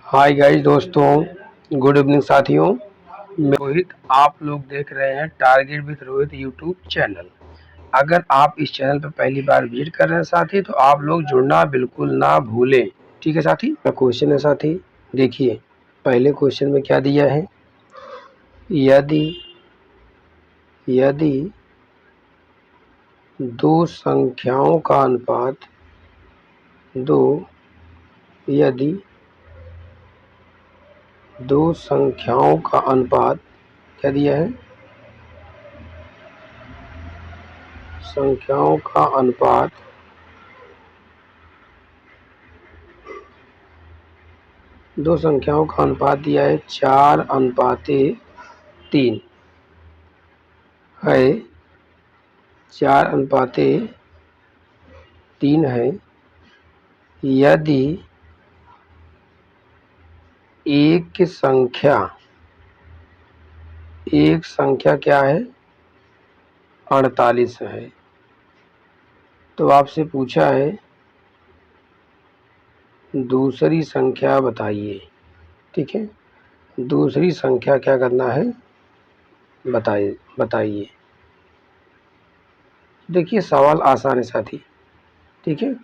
Hi guys दोस्तों, good evening साथियों। मैं रोहित, आप लोग देख रहे हैं target with Rohit YouTube channel. अगर आप इस चैनल पर पहली बार विजिट कर रहे हैं साथी, तो आप लोग जुड़ना बिल्कुल ना भूलें। ठीक है साथी। क्वेश्चन है साथी, देखिए पहले क्वेश्चन में क्या दिया है। यदि यदि दो संख्याओं का अनुपात यदि दो संख्याओं का अनुपात क्या दिया है, संख्याओं का अनुपात दो संख्याओं का अनुपात दिया है 4:3 है। 4:3 है। यदि एक संख्या क्या है, 48 है। तो आपसे पूछा है दूसरी संख्या बताइए। ठीक है, दूसरी संख्या क्या करना है, बताइए। देखिए सवाल आसान है साथी। ठीक है,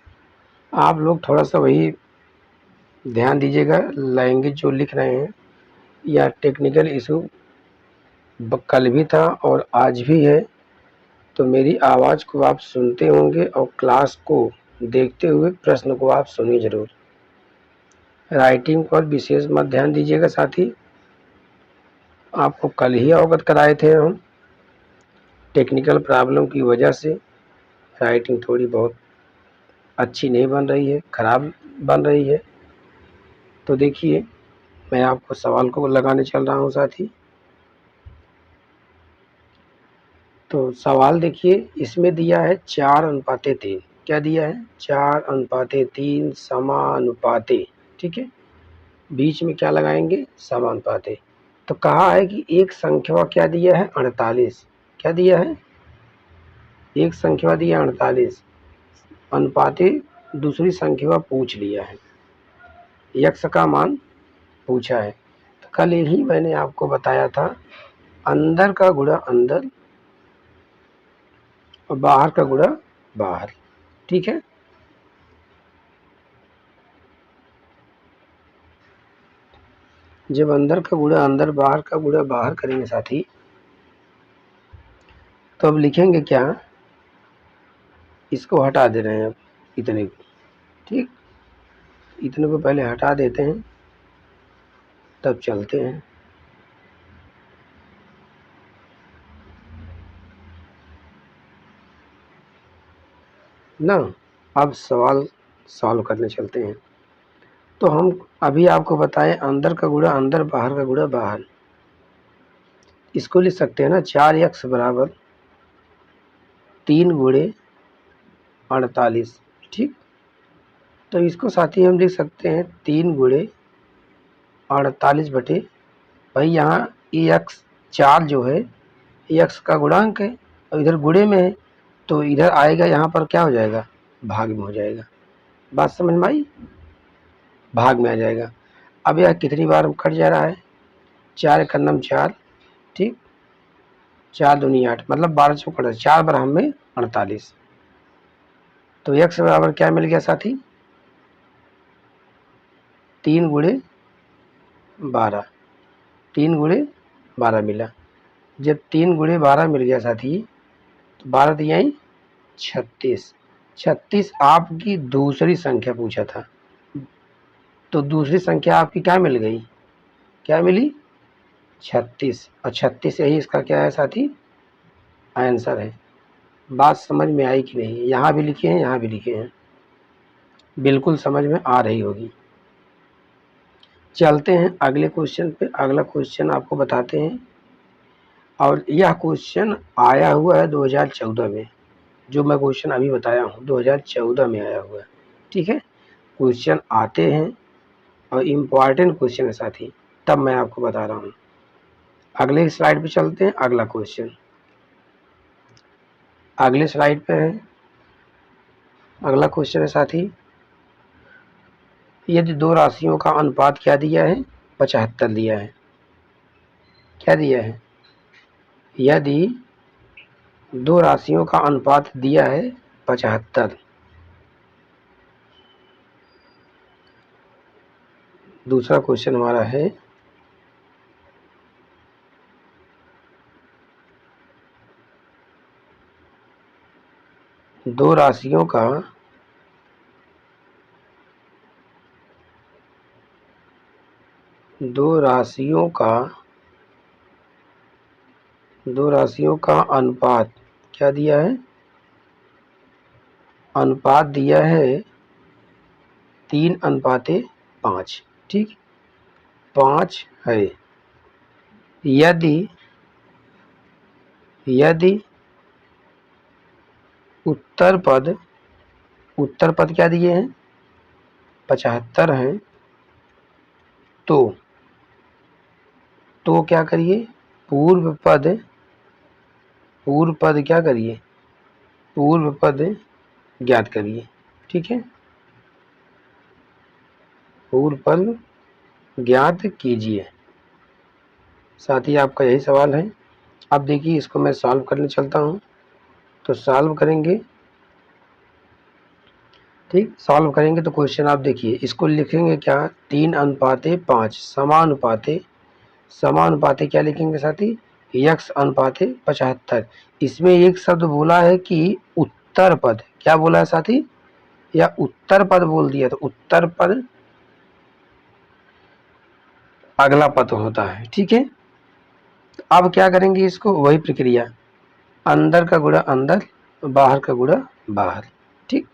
आप लोग थोड़ा सा वही ध्यान दीजिएगा, लैंग्वेज जो लिख रहे हैं या टेक्निकल इशू कल भी था और आज भी है, तो मेरी आवाज़ को आप सुनते होंगे और क्लास को देखते हुए प्रश्न को आप सुनिए ज़रूर। राइटिंग पर विशेष मत ध्यान दीजिएगा साथी। आपको कल ही अवगत कराए थे हम, टेक्निकल प्रॉब्लम की वजह से राइटिंग थोड़ी बहुत अच्छी नहीं बन रही है, ख़राब बन रही है। तो देखिए मैं आपको सवाल को लगाने चल रहा हूँ साथी। तो सवाल देखिए, इसमें दिया है 4:3। क्या दिया है, 4:3 समानुपाते। ठीक है, बीच में क्या लगाएंगे, समानुपाते। तो कहा है कि एक संख्या क्या दिया है, 48। क्या दिया है, एक संख्या दिया 48, अनुपाते दूसरी संख्या पूछ लिया है, यक्स का मान पूछा है। तो कल ही मैंने आपको बताया था, अंदर का गुणा अंदर और बाहर का गुणा बाहर। ठीक है, जब अंदर का गुणा अंदर बाहर का गुणा बाहर करेंगे साथी, तो अब लिखेंगे क्या, इसको हटा दे रहे हैं अब, इतने को। ठीक, इतने को पहले हटा देते हैं, तब चलते हैं ना। अब सवाल सॉल्व करने चलते हैं। तो हम अभी आपको बताएं, अंदर का गुणा अंदर बाहर का गुणा बाहर, इसको लिख सकते हैं ना, 4x बराबर 3 गुणे 48। ठीक, तो इसको साथी हम लिख सकते हैं 3 गुणे 48 बटे, भाई यहाँ एक्स 4 जो है एक्स का गुणांक है और इधर गुणे में है, तो इधर आएगा, यहाँ पर क्या हो जाएगा, भाग में हो जाएगा। बात समझ में आई, भाग में आ जाएगा। अब यह कितनी बार कट जा रहा है, 4 का नम 4। ठीक, 4 दूनी 8, मतलब 12 से कट, 4 बार हम में 48। तो एक्स बराबर क्या मिल गया साथी, 3 गुणे 12। 3 गुणे 12 मिला। जब 3 गुणे 12 मिल गया साथी, तो 12 दिया 36। 36 आपकी दूसरी संख्या पूछा था, तो दूसरी संख्या आपकी क्या मिल गई, क्या मिली, 36। और 36 यही इसका क्या है साथी, आंसर है। बात समझ में आई कि नहीं, यहाँ भी लिखे हैं यहाँ भी लिखे हैं, बिल्कुल समझ में आ रही होगी। चलते हैं अगले क्वेश्चन पे। अगला क्वेश्चन आपको बताते हैं, और यह क्वेश्चन आया हुआ है 2014 में। जो मैं क्वेश्चन अभी बताया हूँ 2014 में आया हुआ है। ठीक है, क्वेश्चन आते हैं और इम्पॉर्टेंट क्वेश्चन है साथी, तब मैं आपको बता रहा हूँ। अगले स्लाइड पे चलते हैं। अगला क्वेश्चन अगले स्लाइड पे है। अगला क्वेश्चन है साथी, यदि दो राशियों का अनुपात क्या दिया है, 75 दिया है। क्या दिया है? यदि दो राशियों का अनुपात दिया है 75। दूसरा क्वेश्चन हमारा है, दो राशियों का अनुपात क्या दिया है? अनुपात दिया है 3:5। ठीक, 5 है। यदि उत्तर पद क्या दिए हैं? 75 हैं। तो क्या करिए? पूर्व पद क्या करिए? पूर्व पद ज्ञात करिए। ठीक है, पूर्व पद ज्ञात कीजिए। साथ ही आपका यही सवाल है। अब देखिए, इसको मैं सॉल्व करने चलता हूँ। तो सॉल्व करेंगे, ठीक, सॉल्व करेंगे तो क्वेश्चन आप देखिए, इसको लिखेंगे क्या? 3:5 समानुपाते क्या लिखेंगे साथी? यक्स अनुपाते 75। इसमें एक शब्द बोला है कि उत्तर पद। क्या बोला है साथी? या उत्तर पद बोल दिया, तो उत्तर पद अगला पद होता है। ठीक है, तो अब क्या करेंगे? इसको वही प्रक्रिया, अंदर का गुणा अंदर, बाहर का गुणा बाहर। ठीक,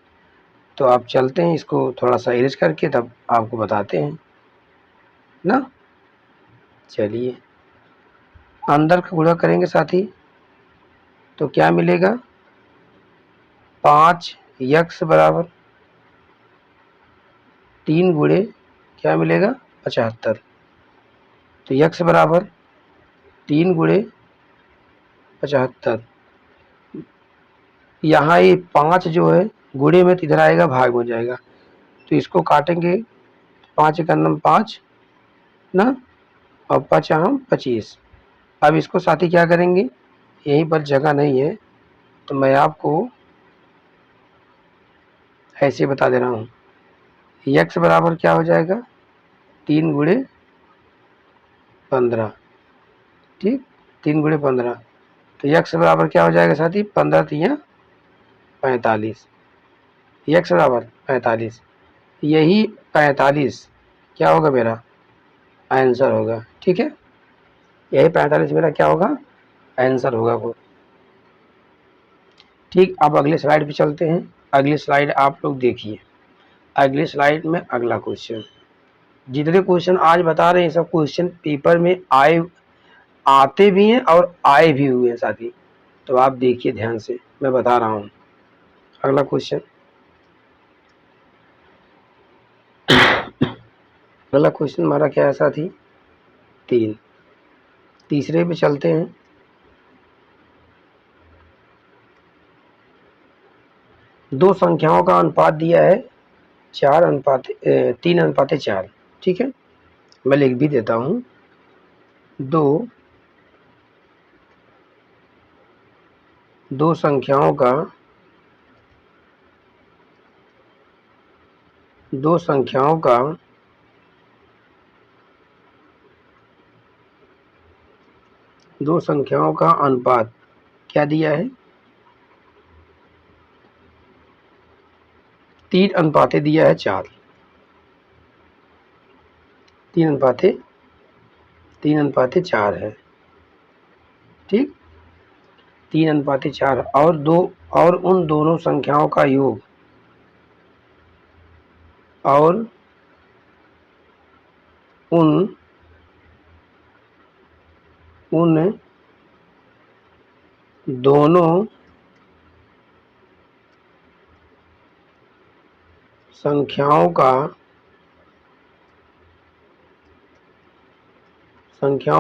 तो आप चलते हैं, इसको थोड़ा सा इरेज करके तब आपको बताते हैं ना। चलिए, अंदर का गुणा करेंगे साथी, तो क्या मिलेगा? 5 यक्स बराबर 3 गुणे क्या मिलेगा? 75। तो यक्स बराबर 3 गुणे 75। यहाँ ये 5 जो है गुणे में तो इधर आएगा, भाग हो जाएगा, तो इसको काटेंगे। 5 का नम 5 ना, और 5 हम 25। अब इसको साथी क्या करेंगे? यहीं पर जगह नहीं है तो मैं आपको ऐसे बता दे रहा हूँ। यक्स बराबर क्या हो जाएगा? 3 गुणे 15। ठीक, 3 गुणे 15, तो यक्स बराबर क्या हो जाएगा साथी? 15 तिया 45। यक्स बराबर 45। यही 45 क्या होगा? मेरा आंसर होगा। ठीक है, यही 45 मेरा क्या होगा? आंसर होगा वो। ठीक, अब अगले स्लाइड पे चलते हैं। अगली स्लाइड आप लोग देखिए। अगली स्लाइड में अगला क्वेश्चन, जितने क्वेश्चन आज बता रहे हैं सब क्वेश्चन पेपर में आते भी हैं और आए भी हुए हैं साथी। तो आप देखिए ध्यान से, मैं बता रहा हूँ। अगला क्वेश्चन, अगला क्वेश्चन हमारा क्या है साथी? 3। तीसरे पे चलते हैं। दो संख्याओं का अनुपात दिया है 3:4। ठीक है, मैं लिख भी देता हूँ। दो संख्याओं का अनुपात क्या दिया है? 3:4 दिया है। 3:4 है। ठीक, 3:4 और उन दोनों संख्याओं का योग, और उन दोनों संख्याओं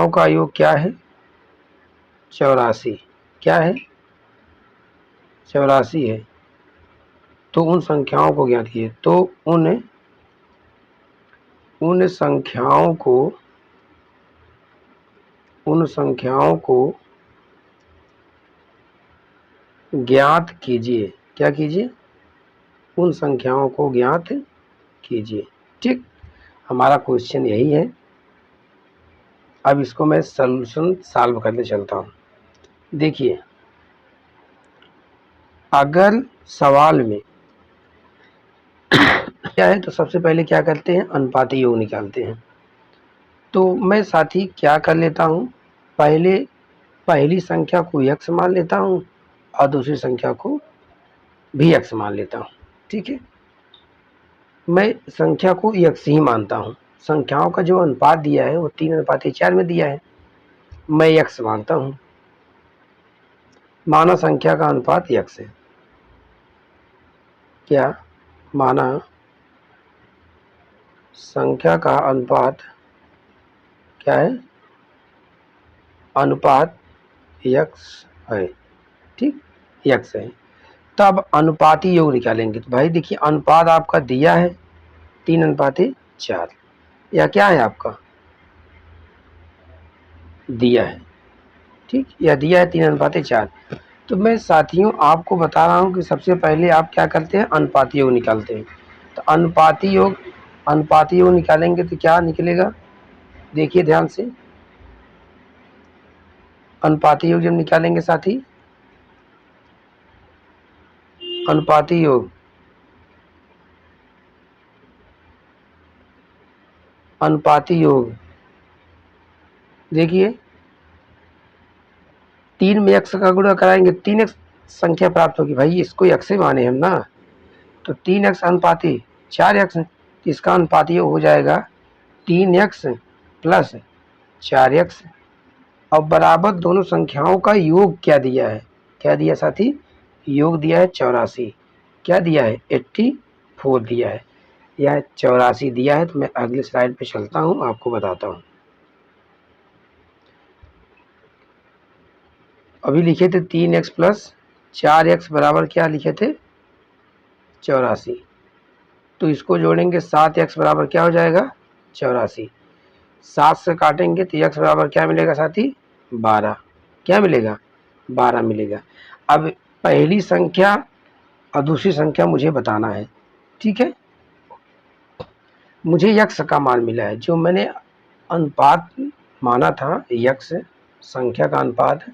का योग क्या है? 84। क्या है? 84 है। तो उन संख्याओं को ज्ञात कीजिए। तो उन उन संख्याओं को ज्ञात कीजिए। क्या कीजिए? उन संख्याओं को ज्ञात कीजिए। ठीक, हमारा क्वेश्चन यही है। अब इसको मैं सॉल्यूशन सॉल्व करने चलता हूँ। देखिए, अगर सवाल में क्या है तो सबसे पहले क्या करते हैं, अनुपाती योग निकालते हैं। तो मैं साथी क्या कर लेता हूँ, पहली संख्या को x मान लेता हूँ और दूसरी संख्या को भी x मान लेता हूँ। ठीक है, मैं संख्या को x ही मानता हूँ। संख्याओं का जो अनुपात दिया है वो 3:4 में दिया है, मैं x मानता हूँ। माना संख्या का अनुपात x है। क्या माना संख्या का अनुपात क्या है? अनुपात x है। ठीक, x है। तब अनुपाती योग निकालेंगे। तो भाई देखिए, अनुपात आपका दिया है 3:4, या क्या है आपका दिया है। ठीक, या दिया है 3:4। तो मैं साथियों आपको बता रहा हूँ कि सबसे पहले आप क्या करते हैं, अनुपाती योग निकालते हैं। तो अनुपाती योग निकालेंगे तो क्या निकलेगा, देखिए ध्यान से। अनुपाती योग जब निकालेंगे साथी, अनुपाती योग देखिए, 3 में x का गुणा कराएंगे 3x संख्या प्राप्त होगी। भाई इसको x से माने हम ना, तो 3x अनुपाती 4x, तो इसका अनुपाती योग हो जाएगा 3x प्लस 4x। अब बराबर दोनों संख्याओं का योग क्या दिया है, क्या दिया साथी, योग दिया है 84। क्या दिया है, 84 दिया है, या 84 दिया है। तो मैं अगले स्लाइड पे चलता हूँ, आपको बताता हूँ। अभी लिखे थे 3x प्लस 4x बराबर क्या लिखे थे, 84। तो इसको जोड़ेंगे 7x बराबर क्या हो जाएगा, 84। 7 से काटेंगे तो x बराबर क्या मिलेगा साथी, 12। क्या मिलेगा, 12 मिलेगा। अब पहली संख्या और दूसरी संख्या मुझे बताना है। ठीक है, मुझे x का मान मिला है, जो मैंने अनुपात माना था x, संख्या का अनुपात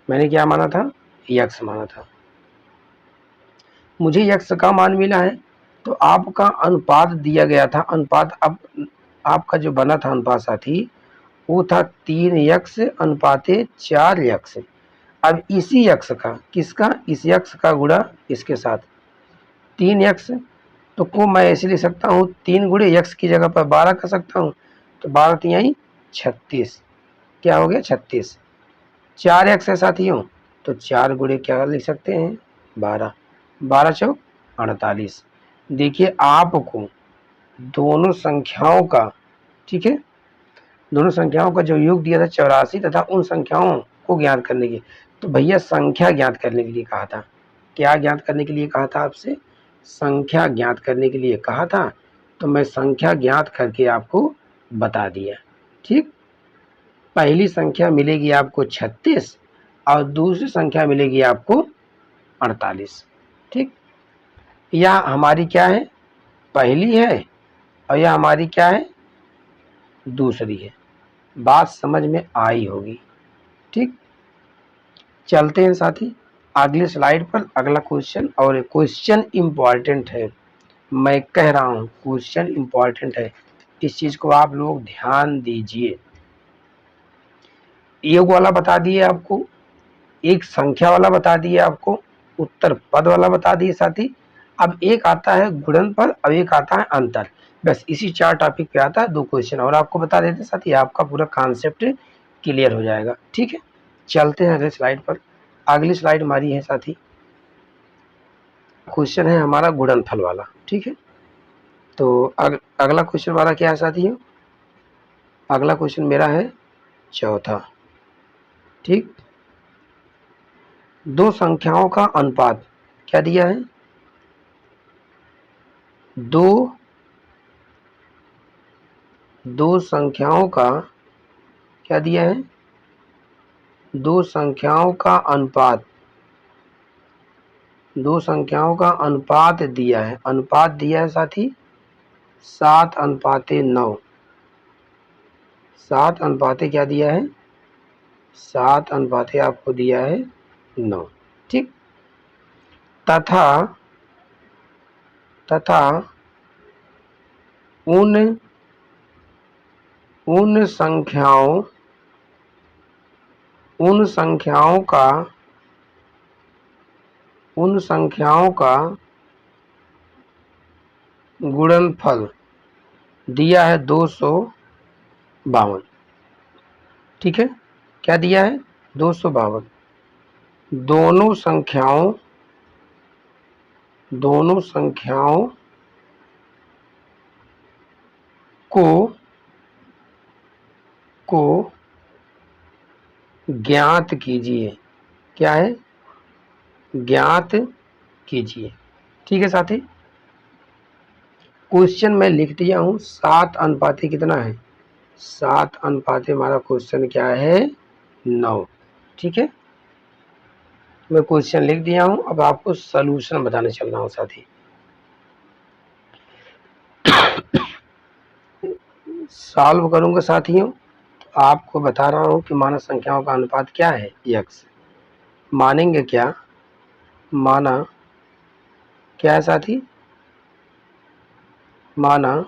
मैंने क्या माना था, x माना था। मुझे x का मान मिला है, तो आपका अनुपात दिया गया था। अनुपात अब आपका जो बना था अनुपात साथी, वो था 3x अनुपाते 4x। अब इसी x का, किसका, इस x का गुणा इसके साथ 3x, तो को मैं ऐसे लिख सकता हूँ 3 गुणे x की जगह पर 12 कर सकता हूँ। तो 12 3 36, क्या हो गया 36। 4x है साथियों, तो 4 गुणे क्या लिख सकते हैं, 12, 12 चौक 48। देखिए आपको दोनों संख्याओं का, ठीक है, दोनों संख्याओं का जो योग दिया था 84 तथा उन संख्याओं को ज्ञात करने की, तो भैया संख्या ज्ञात करने के लिए कहा था। क्या ज्ञात करने के लिए कहा था आपसे, संख्या ज्ञात करने के लिए कहा था। तो मैं संख्या ज्ञात करके आपको बता दिया। ठीक, पहली संख्या मिलेगी आपको 36 और दूसरी संख्या मिलेगी आपको 48। ठीक, यह हमारी क्या है, पहली है, और यह हमारी क्या है, दूसरी है। बात समझ में आई होगी। ठीक, चलते हैं साथी अगले स्लाइड पर। अगला क्वेश्चन, और क्वेश्चन इम्पॉर्टेंट है, मैं कह रहा हूँ क्वेश्चन इम्पॉर्टेंट है, इस चीज को आप लोग ध्यान दीजिए। योग वाला बता दिए आपको, एक संख्या वाला बता दिए आपको, उत्तर पद वाला बता दिए साथी। अब एक आता है गुणनफल, अब एक आता है अंतर। बस इसी 4 टॉपिक पे आता है। 2 क्वेश्चन और आपको बता देते साथी, आपका पूरा कॉन्सेप्ट क्लियर हो जाएगा। ठीक है, चलते हैं अगले स्लाइड पर। अगली स्लाइड हमारी है साथी, क्वेश्चन है हमारा गुणनफल वाला। ठीक है, तो अगला क्वेश्चन वाला क्या है साथियों, अगला क्वेश्चन मेरा है चौथा। ठीक, दो संख्याओं का अनुपात क्या दिया है, दो दो संख्याओं का क्या दिया है, दो संख्याओं का अनुपात, दो संख्याओं का अनुपात दिया है, अनुपात दिया है साथी 7:9। 7 क्या दिया है, 7 आपको दिया है 9। ठीक। तथा तथा उन उन संख्याओं उन संख्याओं का उन संख्याओं का गुणनफल दिया है 252। ठीक है, क्या दिया है, 252। दोनों संख्याओं को ज्ञात कीजिए। क्या है, ज्ञात कीजिए। ठीक है साथी, क्वेश्चन मैं लिख दिया हूं 7 कितना है, 7 हमारा क्वेश्चन क्या है, 9। ठीक है, मैं क्वेश्चन लिख दिया हूं, अब आपको सलूशन बताने चल रहा हूं साथी। सॉल्व करूंगा साथियों, तो आपको बता रहा हूं कि मानक संख्याओं का अनुपात क्या है, x। मानेंगे क्या, माना क्या है साथी, माना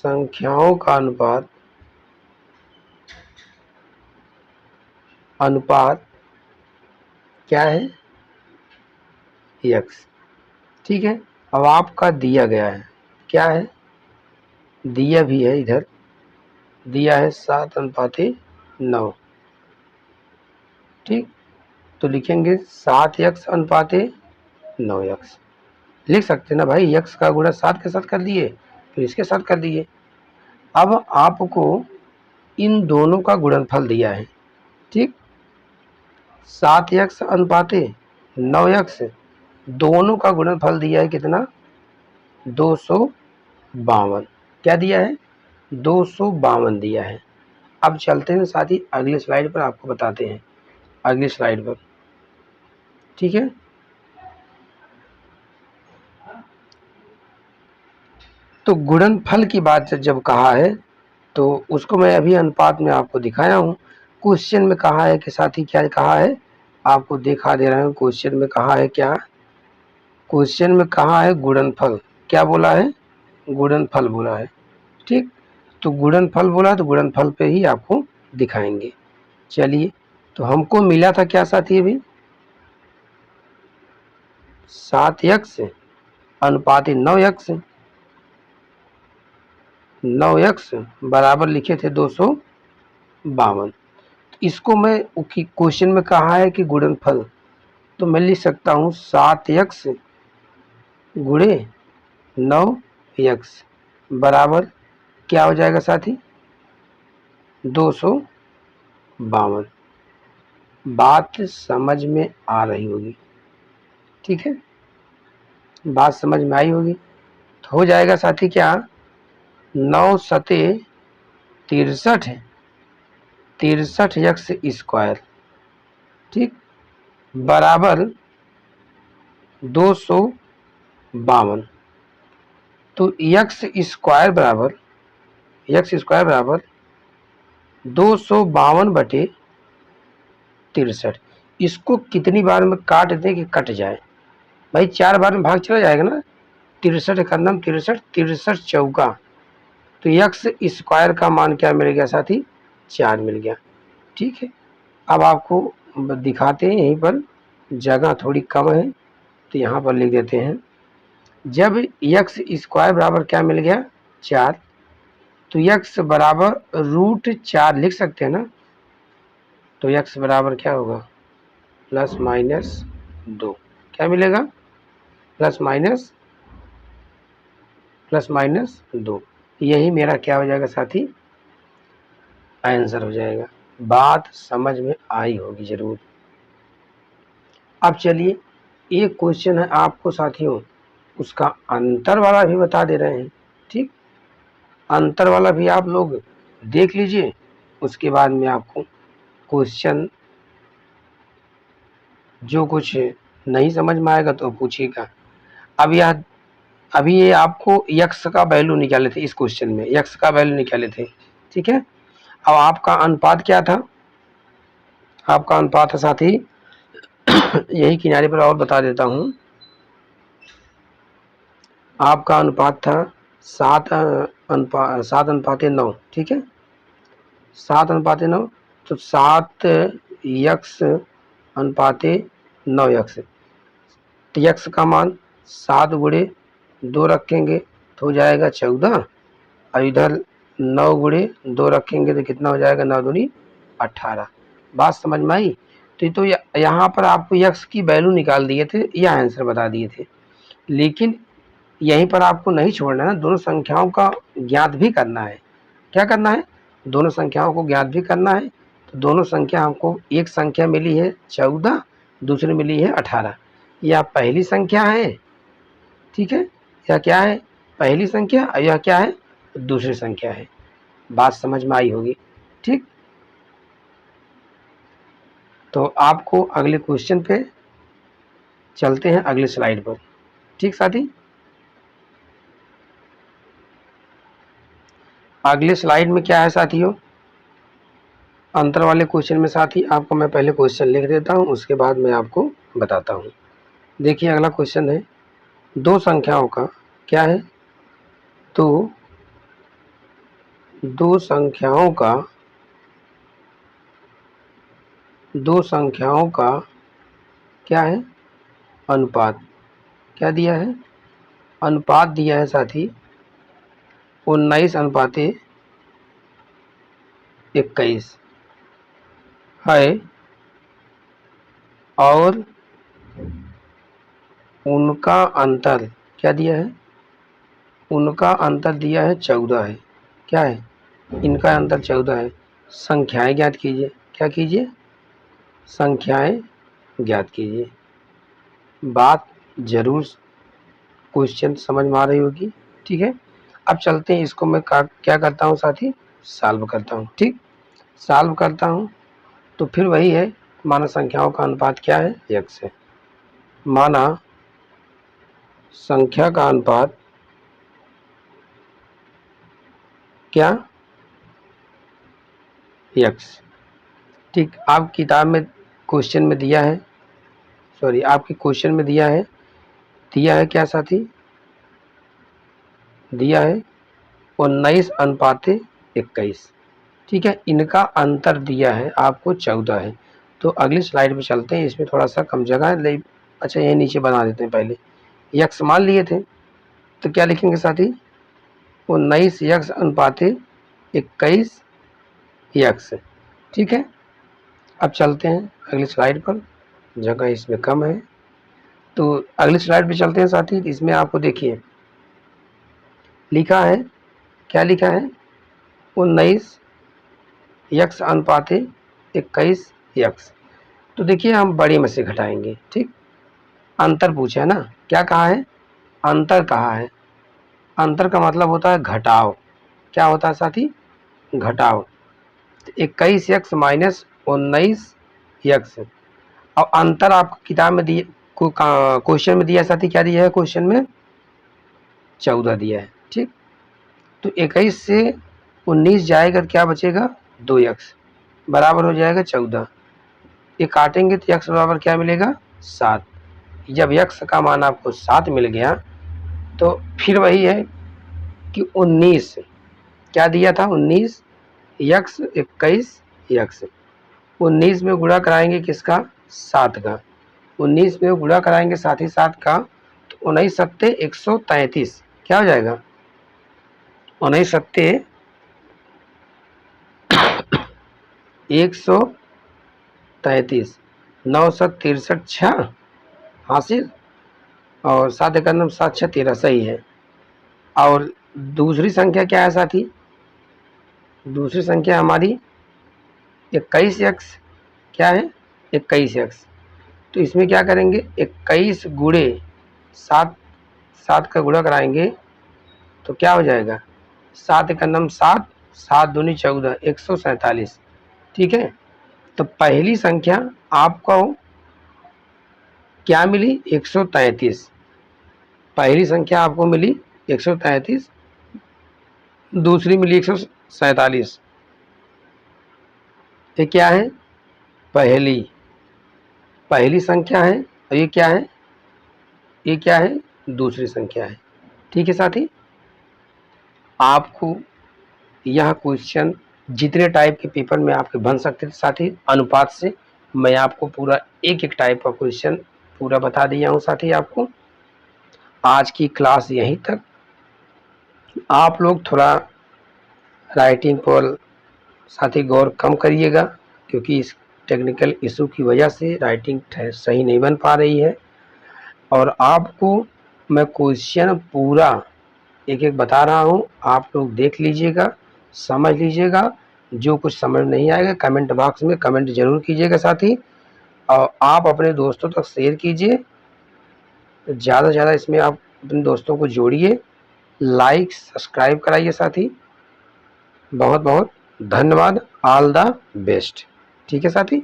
संख्याओं का अनुपात क्या है, x। ठीक है, अब आपका दिया गया है, क्या है, दिया भी है, इधर दिया है 7:9। ठीक, तो लिखेंगे 7x/9x। लिख सकते ना भाई, x का गुणा 7 के साथ कर दिए, फिर इसके साथ कर दिए। अब आपको इन दोनों का गुणनफल दिया है। ठीक, 7x/9x, दोनों का गुणनफल दिया है कितना, 252। क्या दिया है, 252 दिया है। अब चलते हैं साथी अगली स्लाइड पर, आपको बताते हैं अगली स्लाइड पर। ठीक है, तो गुणनफल की बात जब कहा है तो उसको मैं अभी अनुपात में आपको दिखाया हूँ। क्वेश्चन में कहा है कि साथी, क्या कहा है, आपको दिखा दे रहा हूँ। क्वेश्चन में कहा है क्या, क्वेश्चन में कहा है गुणनफल। क्या बोला है, गुणनफल बोला है। ठीक, तो गुणनफल बोला तो गुणनफल पे ही आपको दिखाएंगे। चलिए, तो हमको मिला था क्या साथी, अभी 7x/9x। 9x बराबर लिखे थे 252। इसको मैं क्वेश्चन में कहा है कि गुणनफल, तो मैं लिख सकता हूँ 7x गुणे 9x बराबर क्या हो जाएगा साथी, 252। बात समझ में आ रही होगी। ठीक है, बात समझ में आई होगी, तो हो जाएगा साथी क्या, 9×7 63x²। ठीक, बराबर 252। तो x² बराबर 252/63। इसको कितनी बार में काट दें कि कट जाए, भाई 4 बार में भाग चला जाएगा ना। 63 एकम 63, 63 चौका, तो x² का मान क्या मिल गया साथी, 4 मिल गया। ठीक है, अब आपको दिखाते हैं, यहीं पर जगह थोड़ी कम है तो यहाँ पर लिख देते हैं। जब x² बराबर क्या मिल गया, 4, तो x बराबर √4 लिख सकते हैं ना। तो x बराबर क्या होगा, ±2। क्या मिलेगा, ±2। यही मेरा क्या हो जाएगा साथी, आंसर हो जाएगा। बात समझ में आई होगी जरूर। अब चलिए एक क्वेश्चन है आपको साथियों, उसका अंतर वाला भी बता दे रहे हैं। ठीक, अंतर वाला भी आप लोग देख लीजिए, उसके बाद में आपको क्वेश्चन जो कुछ नहीं समझ में आएगा तो पूछिएगा। अब यह अभी ये आपको यक्स का वैल्यू निकाले थे, इस क्वेश्चन में यक्स का वैल्यू निकाले थे। ठीक है, अब आपका अनुपात क्या था? आपका अनुपात है साथी यही किनारे पर और बता देता हूँ, आपका अनुपात था 7:9। ठीक है, 7:9, तो 7x/9x, तो यक्स का मान 7 × 2 रखेंगे तो हो जाएगा 14, और इधर 9 × 2 रखेंगे तो कितना हो जाएगा? 9 दूनी 18। बात समझ में आई? तो यहाँ पर आपको यक्स की वैल्यू निकाल दिए थे, यह आंसर बता दिए थे। लेकिन यहीं पर आपको नहीं छोड़ना है, दोनों संख्याओं का ज्ञात भी करना है। क्या करना है? दोनों संख्याओं को ज्ञात भी करना है। तो दोनों संख्या हमको, एक संख्या मिली है 14, दूसरी मिली है 18। यह पहली संख्या है, ठीक है, यह क्या है? पहली संख्या, और यह क्या है? दूसरी संख्या है। बात समझ में आई होगी। ठीक, तो आपको अगले क्वेश्चन पे चलते हैं, अगले स्लाइड पर। ठीक साथी, अगले स्लाइड में क्या है साथियों? अंतर वाले क्वेश्चन में साथी आपको मैं पहले क्वेश्चन लिख देता हूँ, उसके बाद मैं आपको बताता हूँ। देखिए अगला क्वेश्चन है, दो संख्याओं का क्या है? तो दो संख्याओं का क्या है? अनुपात। क्या दिया है? अनुपात दिया है साथी 19:21 है, और उनका अंतर क्या दिया है? उनका अंतर दिया है 14 है। क्या है? इनका अंतर 14 है। संख्याएं ज्ञात कीजिए। क्या कीजिए? संख्याएं ज्ञात कीजिए। बात जरूर क्वेश्चन समझ में आ रही होगी। ठीक है, अब चलते हैं, इसको मैं क्या करता हूँ साथी? सॉल्व करता हूँ। ठीक, सॉल्व करता हूँ तो फिर वही है, माना संख्याओं का अनुपात क्या है? यक्स है। माना संख्या का अनुपात क्या? यक्स। ठीक, आप किताब में क्वेश्चन में दिया है, सॉरी आपके क्वेश्चन में दिया है क्या साथी? दिया है 19:21। ठीक है, इनका अंतर दिया है आपको 14 है। तो अगली स्लाइड पे चलते हैं, इसमें थोड़ा सा कम जगह है, ले अच्छा ये नीचे बना देते हैं। पहले यक्स मान लिए थे, तो क्या लिखेंगे साथी? 19:21 यक्स। ठीक है, अब चलते हैं अगली स्लाइड पर, जगह इसमें कम है, तो अगली स्लाइड पे चलते हैं साथी। इसमें आपको देखिए लिखा है, क्या लिखा है? 19:21 यक्स। तो देखिए हम बड़ी में से घटाएंगे। ठीक, अंतर पूछा है ना, क्या कहा है? अंतर कहा है। अंतर का मतलब होता है घटाव। क्या होता है साथी? घटाव। 21x-19 और अंतर आपको किताब में दिए, क्वेश्चन में दिया है साथी। क्या दिया है क्वेश्चन में? 14 दिया है। ठीक, तो 21 से 19 जाएगा, क्या बचेगा? 2x बराबर हो जाएगा 14। ये काटेंगे तो x बराबर क्या मिलेगा? 7। जब x का मान आपको 7 मिल गया तो फिर वही है कि 19 क्या दिया था? 19x/21 19 में गुणा कराएंगे किसका? 7 का। 19 में गुणा कराएंगे साथ ही 7 का, तो 19×7 133। क्या हो जाएगा? 19×7 133, 963 हासिल, और 7×7 = 13, सही है। और दूसरी संख्या क्या है साथी? दूसरी संख्या हमारी 21x। क्या है? 21x। तो इसमें क्या करेंगे, 21 गुणे 7, 7 का गुणा कराएंगे तो क्या हो जाएगा, 7 का नम 7, 7 दूनी 14, 147। ठीक है, तो पहली संख्या आपको क्या मिली, 133। पहली संख्या आपको मिली 133, दूसरी मिली 147। ये क्या है, पहली पहली संख्या है, और ये क्या है, ये क्या है, दूसरी संख्या है। ठीक है साथी, आपको यह क्वेश्चन जितने टाइप के पेपर में आपके बन सकते थे साथी, अनुपात से मैं आपको पूरा एक एक टाइप का क्वेश्चन पूरा बता दिया हूँ साथी। आपको आज की क्लास यहीं तक। आप लोग थोड़ा राइटिंग पर साथी गौर कम करिएगा, क्योंकि इस टेक्निकल इशू की वजह से राइटिंग सही नहीं बन पा रही है। और आपको मैं क्वेश्चन पूरा एक एक बता रहा हूँ, आप लोग देख लीजिएगा, समझ लीजिएगा। जो कुछ समझ नहीं आएगा कमेंट बॉक्स में कमेंट जरूर कीजिएगा साथी, और आप अपने दोस्तों तक शेयर कीजिए। ज़्यादा से ज़्यादा इसमें आप अपने दोस्तों को जोड़िए, लाइक सब्सक्राइब कराइए साथी। बहुत बहुत धन्यवाद, ऑल द बेस्ट। ठीक है साथी।